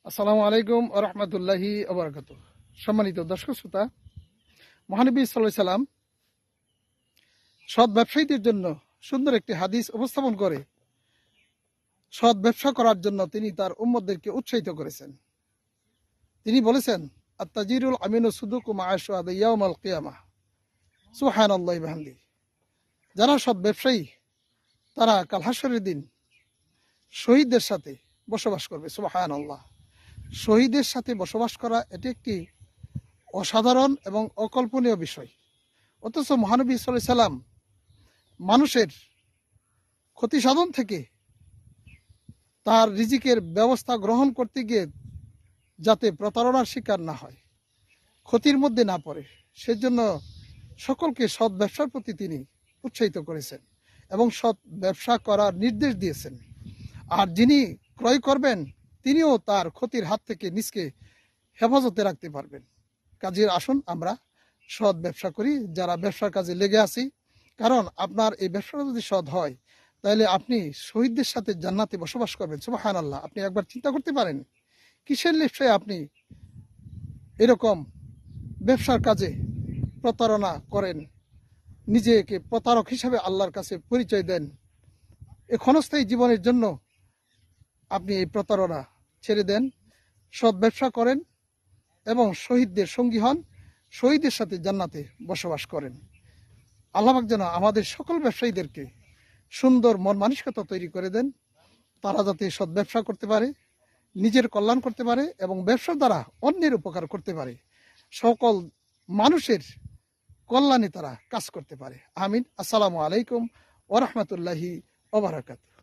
আসসালামু আলাইকুম ওয়া রাহমাতুল্লাহি ওয়া বারাকাতুহু। সম্মানিত দর্শক শ্রোতা, মহানবী সাল্লাল্লাহু আলাইহি সাল্লাম সৎ ব্যবসায়ীদের জন্য সুন্দর একটি হাদিস উপস্থাপন করে সৎ ব্যবসা করার জন্য তিনি তার উম্মতদেরকে উৎসাহিত করেছেন। তিনি বলেছেন, আত-তাজিরুল আমিনু সুদুকু মা'a শুহাদা ইয়াউমাল কিয়ামাহ। সুবহানাল্লাহি ওয়া বিহামদিহি। যারা সৎ ব্যবসায়ী তারা কাল হাশরের দিন শহীদদের সাথে বসবাস করবে। সুবহানাল্লাহ। শহীদের সাথে বসবাস করা এটি একটি অসাধারণ এবং অকল্পনীয় বিষয়। অথচ মহানবী সাল্লাল্লাহু আলাইহি সাল্লাম মানুষের ক্ষতি সাধন থেকে তার রিজিকের ব্যবস্থা গ্রহণ করতে গিয়ে যাতে প্রতারণার শিকার না হয়, ক্ষতির মধ্যে না পড়ে, সেজন্য সকলকে সৎ ব্যবসার প্রতি তিনি উৎসাহিত করেছেন এবং সৎ ব্যবসা করার নির্দেশ দিয়েছেন। আর যিনি ক্রয় করবেন তিনিও তার ক্ষতির হাত থেকে নিজকে হেফাজতে রাখতে পারবেন। কাজের আসুন আমরা সৎ ব্যবসা করি, যারা ব্যবসার কাজে লেগে আছি। কারণ আপনার এই ব্যবসাটা যদি সৎ হয় তাহলে আপনি শহীদদের সাথে জান্নাতে বসবাস করবেন। সুবহানাল্লাহ। আপনি একবার চিন্তা করতে পারেন কিসের লিপ্সায় আপনি এরকম ব্যবসার কাজে প্রতারণা করেন, নিজেকে প্রতারক হিসাবে আল্লাহর কাছে পরিচয় দেন। এই ক্ষণস্থায়ী জীবনের জন্য আপনি এই প্রতারণা ছেড়ে দেন, সৎ ব্যবসা করেন এবং শহীদদের সঙ্গী হন, শহীদের সাথে জান্নাতে বসবাস করেন। আল্লাহ পাক যেন আমাদের সকল ব্যবসায়ীদেরকে সুন্দর মন মানসিকতা তৈরি করে দেন, তারা যাতে সৎ ব্যবসা করতে পারে, নিজের কল্যাণ করতে পারে এবং ব্যবসার দ্বারা অন্যের উপকার করতে পারে, সকল মানুষের কল্যাণে তারা কাজ করতে পারে। আমিন। আসসালামু আলাইকুম ওয়া রাহমাতুল্লাহি ওয়া বারাকাতুহু।